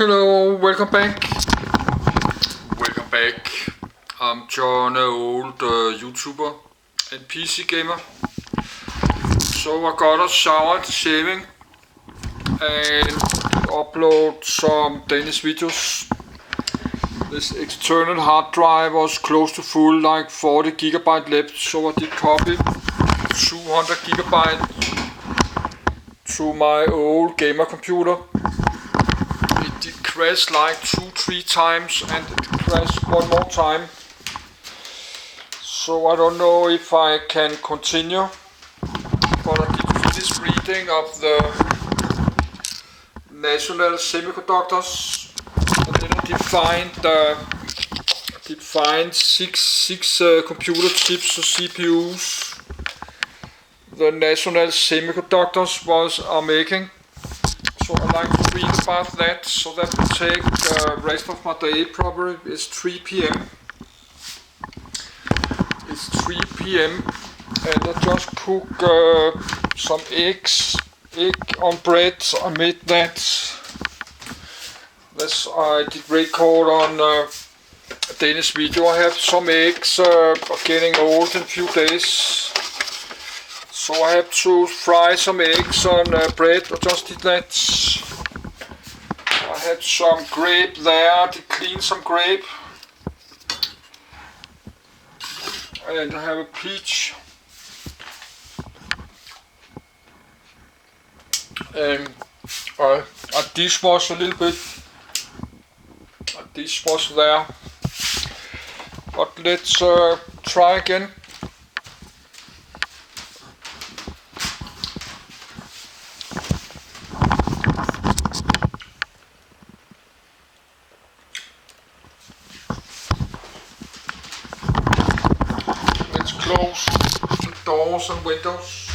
Hello, welcome back. Welcome back. I'm John, an old YouTuber and PC gamer. So I got a shower at shaving and upload some Danish videos. This external hard drive was close to full, like 40 GB left, so I did copy 200 GB to my old gamer computer. It did crash like 2-3 times and it crashed one more time. So I don't know if I can continue, but I did finish reading of the national semiconductors. And then I did find six computer chips or CPUs the national semiconductors are making. So I like to read about that, so that will take the rest of my day. Probably it's 3 p.m. It's 3 p.m. and I just cook some egg on bread. I made that. This I did record on a Danish video. I have some eggs getting old in a few days. So I have to fry some eggs on bread. I just did that. I had some grape there, to clean some grape. And I have a peach. And I dishwash a little bit. I dishwash there. But let's try again. Close the doors and windows.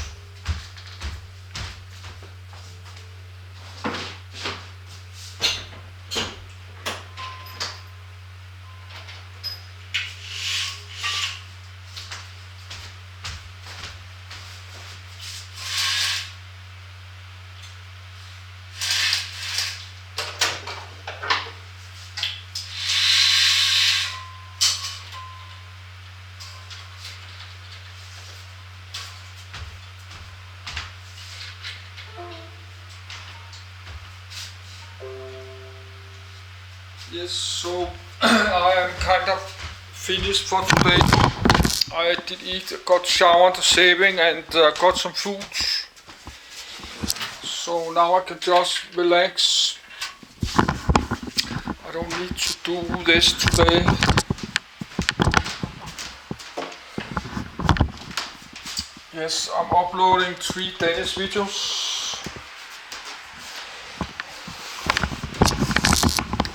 Yes, so I am kind of finished for today. I did eat, got showered, shaving and got some food. So now I can just relax. I don't need to do this today. Yes, I'm uploading 3 Danish videos.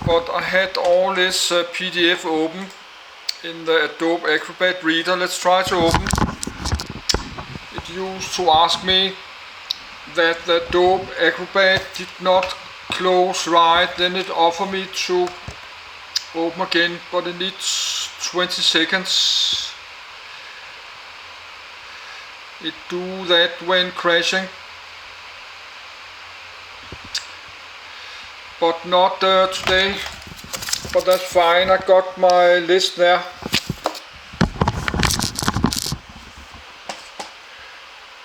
But I had all this PDF open in the Adobe Acrobat Reader. Let's try to open. It used to ask me that the Adobe Acrobat did not close right. Then it offered me to open again, but it needs 20 seconds. It do that when crashing. But not today, but that's fine. I got my list there.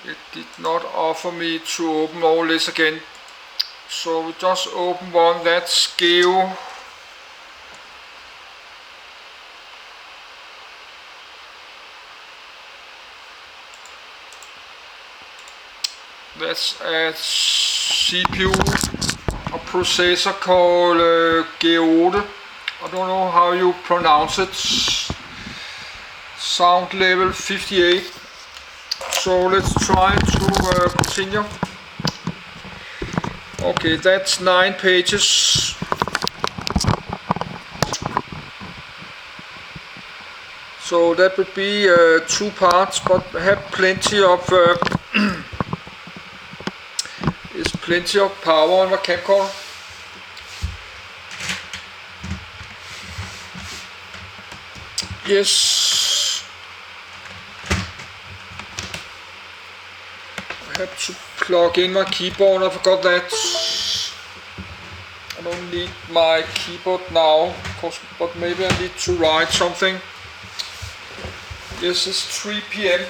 It did not offer me to open all this again, so we just open one. That's Geode. That's a CPU. A processor called Geode. I don't know how you pronounce it. Sound level 58. So let's try to continue. Okay, that's 9 pages. So that would be 2 parts, but I have plenty of plenty of power on my camcorder. Yes. I have to plug in my keyboard, I forgot that. I don't need my keyboard now, but maybe I need to write something. Yes, it's 3 p.m.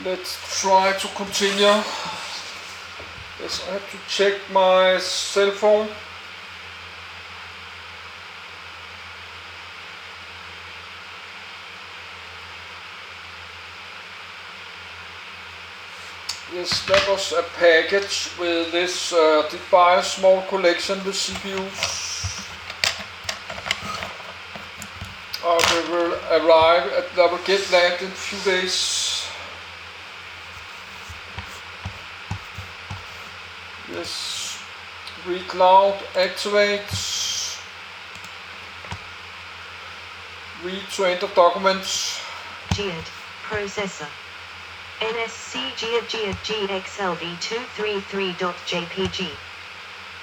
Let's try to continue. Yes, I have to check my cell phone. Yes, that was a package with this, did buy a small collection with CPUs. They will arrive, they will get that in a few days. Yes, read-cloud activates. Read to enter documents. Geode processor. NSC Geode GXLV233.jpg.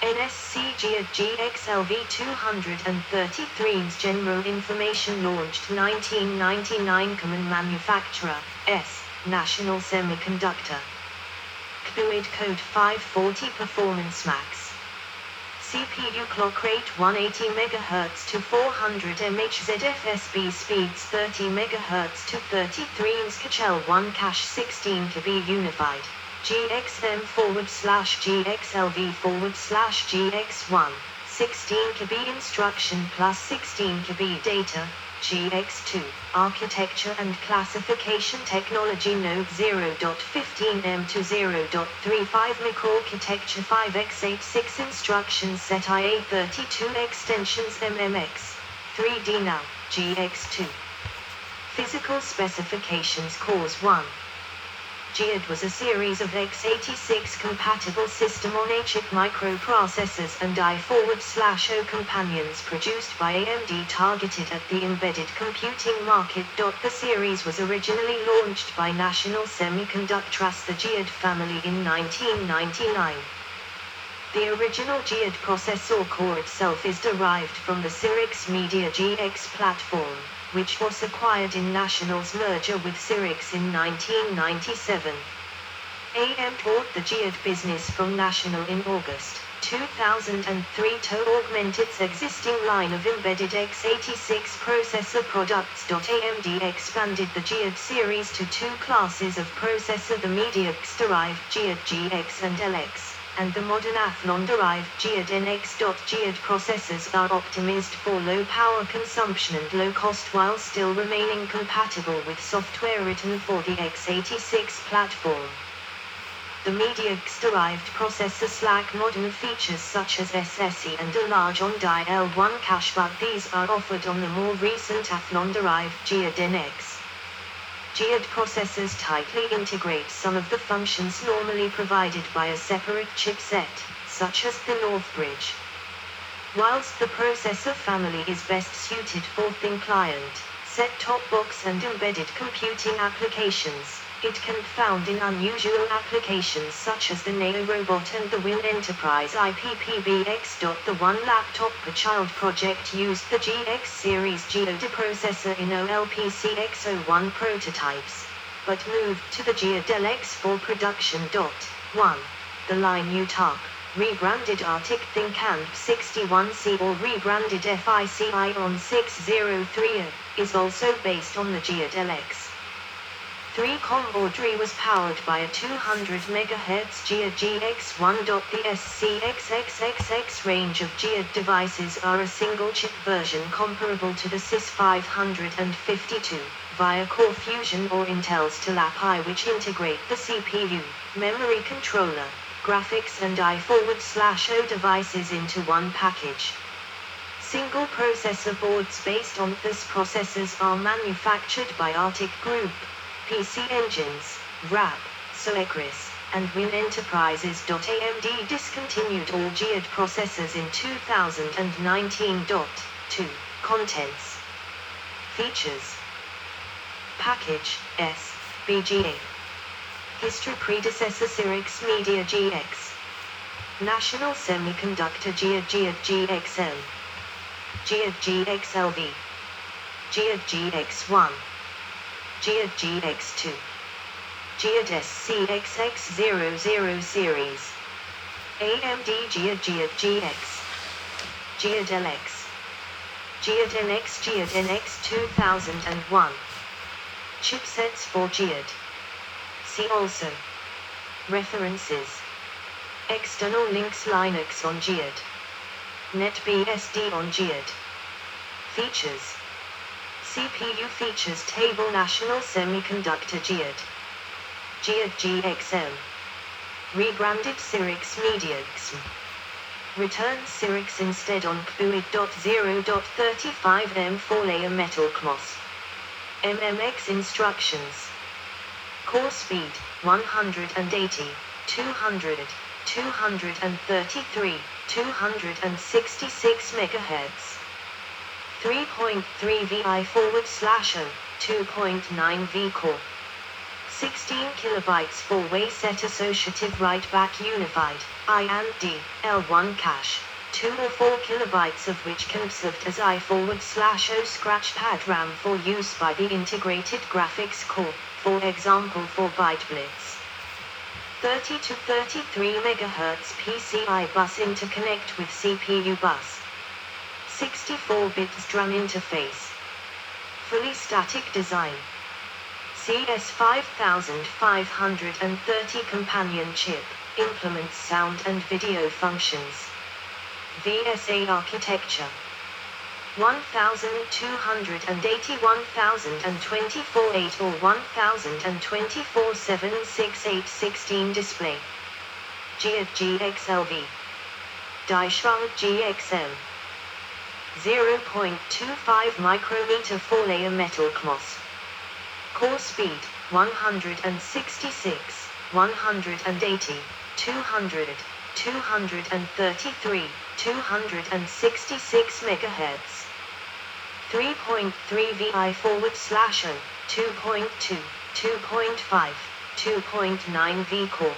NSC Geode GXLV233's General Information launched 1999 Common Manufacturer, S, National Semiconductor. Geode code 540 Performance Max. CPU clock rate 180 MHz to 400 MHz speeds 30 MHz to 33 ms Cachel 1 cache 16 KB unified. GXM/GXLV/GX1 16 KB instruction plus 16 KB data. GX2 Architecture and Classification Technology Node 0.15M to 0.35 Microarchitecture 5x86 Instruction Set IA32 Extensions MMX 3D Now GX2 Physical Specifications Cores 1 Geode was a series of x86 compatible system-on-a-chip microprocessors and I/O companions produced by AMD targeted at the embedded computing market. The series was originally launched by National Semiconductor as the Geode family in 1999. The original Geode processor core itself is derived from the Cyrix Media GX platform, which was acquired in National's merger with Cyrix in 1997. AM bought the Geode business from National in August 2003 to augment its existing line of embedded x86 processor products. AMD expanded the Geode series to two classes of processor: the Mediax-derived Geode GX and LX, and the modern Athlon-derived Geode NX. Geode processors are optimized for low power consumption and low cost while still remaining compatible with software written for the x86 platform. The Mediax-derived processors lack modern features such as SSE and a large on-die L1 cache, but these are offered on the more recent Athlon-derived Geode NX. Geode processors tightly integrate some of the functions normally provided by a separate chipset, such as the North Bridge. Whilst the processor family is best suited for thin client, set-top box and embedded computing applications, it can be found in unusual applications such as the Neo Robot and the Win Enterprise IPPBX. The One Laptop per Child project used the GX series Geode processor in OLPCX01 prototypes, but moved to the Geode LX for production. 1. The line UTARC, rebranded Arctic ThinkAmp 61C or rebranded FIC Ion 603, is also based on the Geode LX. 3. Comboardry was powered by a 200 MHz Geode GX1. The SCXXXX range of Geode devices are a single-chip version comparable to the SYS552, via Core Fusion or Intel's TLAP-I, which integrate the CPU, memory controller, graphics and I/O devices into one package. Single processor boards based on these processors are manufactured by Arctic Group, PC Engines, RAP, Soecris, and Win Enterprises. AMD discontinued all Geode processors in 2019. 2. Contents. Features. Package, S, BGA. History: predecessor Cyrix Media GX. National Semiconductor Geode GXL. Geode GXLV. Geode GX1. Geode GX2. Geode SCXX00 series. AMD Geode GX. Geode LX. Geode NX Geode NX 2001. Chipsets for Geode. See also. References. External links Linux on Geode. NetBSD on Geode. Features. CPU features table National Semiconductor Geode. Geode GXM. Rebranded Cyrix Media XM. Returns Cyrix instead on Fluid.0.35 4-layer metal cloth. MMX instructions. Core speed 180, 200, 233, 266 MHz. 3.3 VI/0, 2.9 V core. 16 kilobytes 4-way set associative write-back unified, I and D, L1 cache, 2 or 4 kilobytes of which can be served as I/O scratchpad RAM for use by the integrated graphics core, for example for ByteBlitz. 30 to 33 MHz PCI bus interconnect with CPU bus. 64-bit SDRAM interface. Fully static design. CS5530 companion chip, implements sound and video functions. VSA architecture. 1280 1024 8 or 1024 768 16 display. Geode GXLV. Die shrunk GXM. 0.25 micrometer 4-layer metal cloth. Core speed 166, 180, 200, 233, 266 MHz. 3.3 VI/0, 2.2, 2.5, 2.9 V core.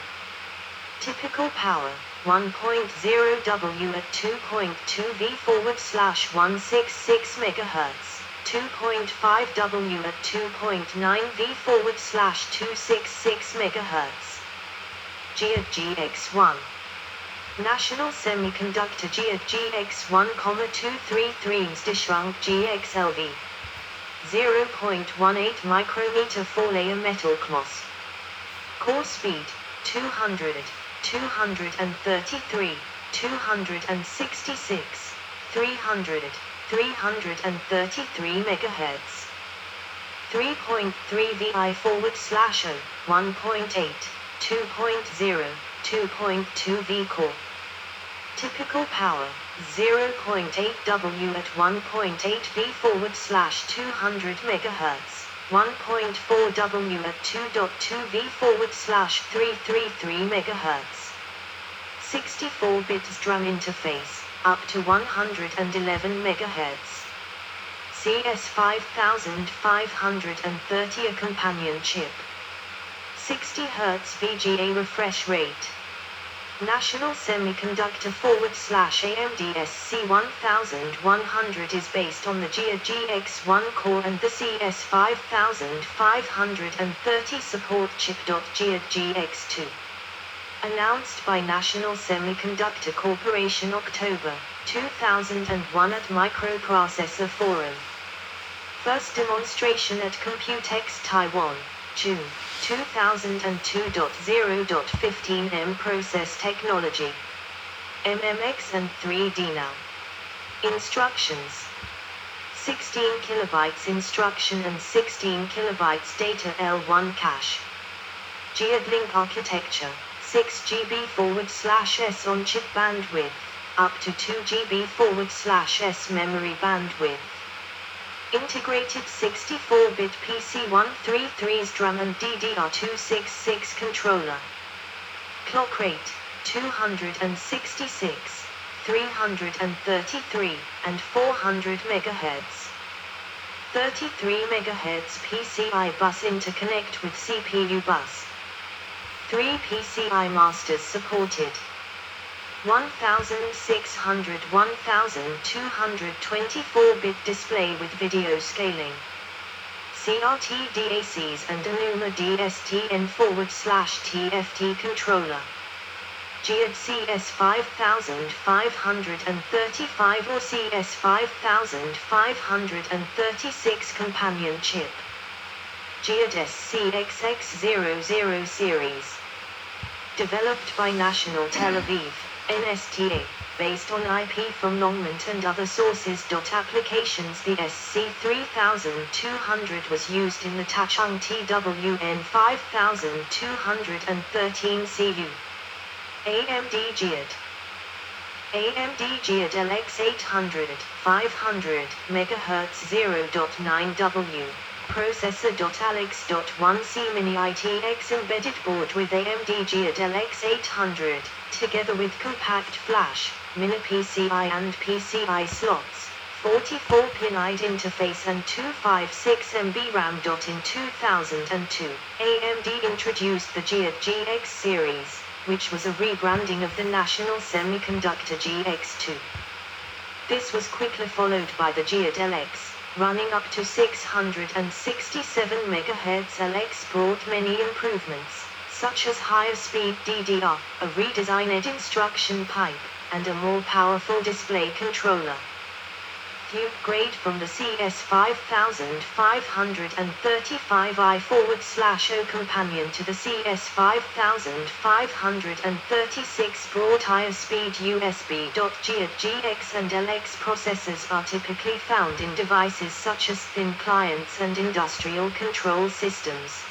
Typical power 1.0 W at 2.2 V/166 MHz. 2.5 W at 2.9 V/266 MHz. Geode GX1. National Semiconductor Geode GX1, 233 shrunk GXLV. 0.18 micrometer 4-layer metal cloth. Core speed 200, 233, 266, 300, 333 MHz. 3.3 VI/0, 1.8, 2.0, 2.2 V core. Typical power 0.8 W at 1.8 V/200 MHz. 1.4 W at 2.2 V/333 MHz. 64-bit SDRAM interface, up to 111 MHz. CS5530 a companion chip. 60 Hz VGA refresh rate. National Semiconductor /AMD SC1100 is based on the Geode GX1 core and the CS5530 support chip. Geode GX2. Announced by National Semiconductor Corporation October 2001 at Microprocessor Forum. First demonstration at Computex Taiwan, June 2002. 0.15 M process technology. MMX and 3D now. Instructions. 16 kilobytes instruction and 16 kilobytes data L1 cache. Geode link architecture. 6 GB/s on chip bandwidth, up to 2 GB/s memory bandwidth. Integrated 64-bit PC133 SDRAM and DDR266 controller. Clock rate 266, 333, and 400 MHz. 33 MHz PCI bus interconnect with CPU bus. 3 PCI masters supported. 1600 1224-bit display with video scaling. CRT DACs and Anuma DSTN/TFT controller. Geode CS5535 or CS5536 companion chip. Geode SCXX00 series. Developed by National Tel Aviv, NSTA, based on IP from Longmont and other sources. Applications. The SC3200 was used in the Tachung TWN 5213 CU. AMD Geode. AMD Geode LX800 at 500 MHz 0.9W. Processor. Alex.1C Mini ITX embedded board with AMD Geode LX800, together with compact flash, mini PCI and PCI slots, 44-pin IDE interface and 256 MB RAM. In 2002, AMD introduced the Geode GX series, which was a rebranding of the National Semiconductor GX2. This was quickly followed by the Geode LX, running up to 667 MHz. LX brought many improvements, such as higher speed DDR, a redesigned instruction pipe, and a more powerful display controller. The upgrade from the CS5535i/O companion to the CS5536 brought higher speed USB. Geode GX and LX processors are typically found in devices such as thin clients and industrial control systems.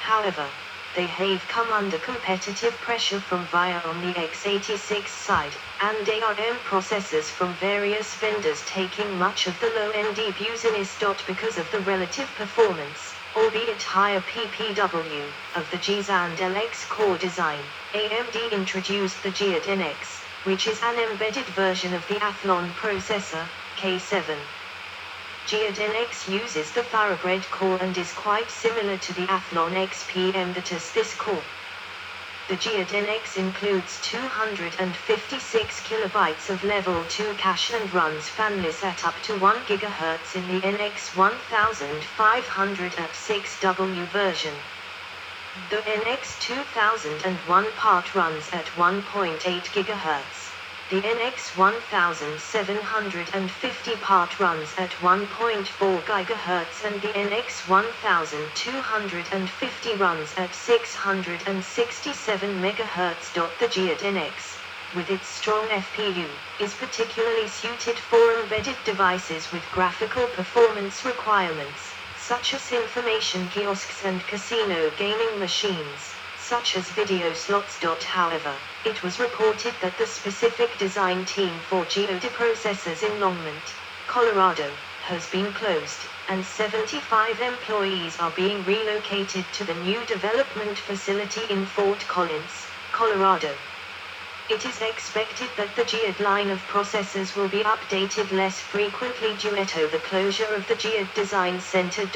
However, they have come under competitive pressure from VIA on the x86 side, and ARM processors from various vendors taking much of the low-end business. Because of the relative performance, albeit higher PPW, of the Geode and LX core design, AMD introduced the Geode NX, which is an embedded version of the Athlon processor, K7. Geode NX uses the thoroughbred core and is quite similar to the Athlon XPM that is this core. The Geode NX includes 256 kilobytes of level 2 cache and runs fanless at up to 1 GHz in the NX 1500 at 6W version. The NX 2001 part runs at 1.8 GHz. The NX 1750 part runs at 1.4 GHz and the NX 1250 runs at 667 MHz. The Geode NX, with its strong FPU, is particularly suited for embedded devices with graphical performance requirements, such as information kiosks and casino gaming machines, such as video slots. However, it was reported that the specific design team for Geode processors in Longmont, Colorado, has been closed, and 75 employees are being relocated to the new development facility in Fort Collins, Colorado. It is expected that the Geode line of processors will be updated less frequently due to the closure of the Geode Design Center.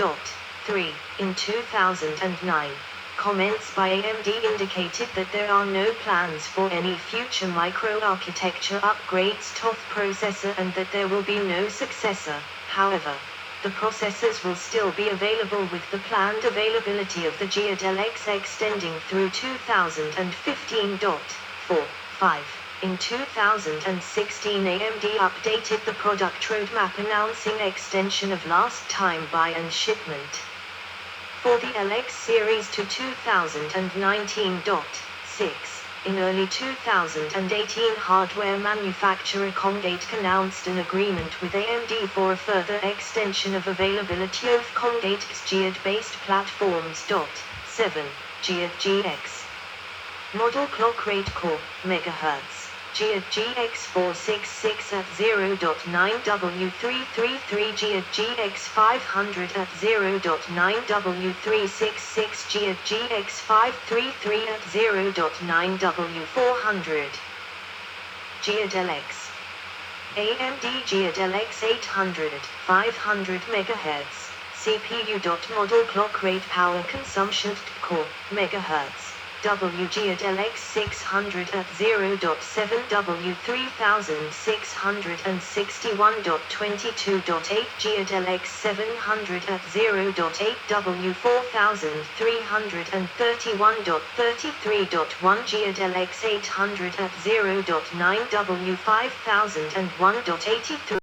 3. In 2009. Comments by AMD indicated that there are no plans for any future microarchitecture upgrades to the processor and that there will be no successor. However, the processors will still be available with the planned availability of the Geode LX extending through 2015. 4. 5. In 2016 AMD updated the product roadmap announcing extension of last time buy and shipment for the LX series to 2019. 6. In early 2018 hardware manufacturer Comdate announced an agreement with AMD for a further extension of availability of Comdate's Geode-based platforms. 7. Geode GX. Model clock rate core, megahertz. Geode GX 466 at 0.9W333, Geode GX 500 at 0.9W366, Geode GX 533 at 0.9W400. Geode LX. AMD Geode LX 800 at 500 MHz. CPU. Model clock rate power consumption core, megahertz. W Geode LX600 at 0.7 W 3661.22.8 Geode LX700 at 0.8 W 4331.33.1 Geode LX800 at 0.9 W 5001.83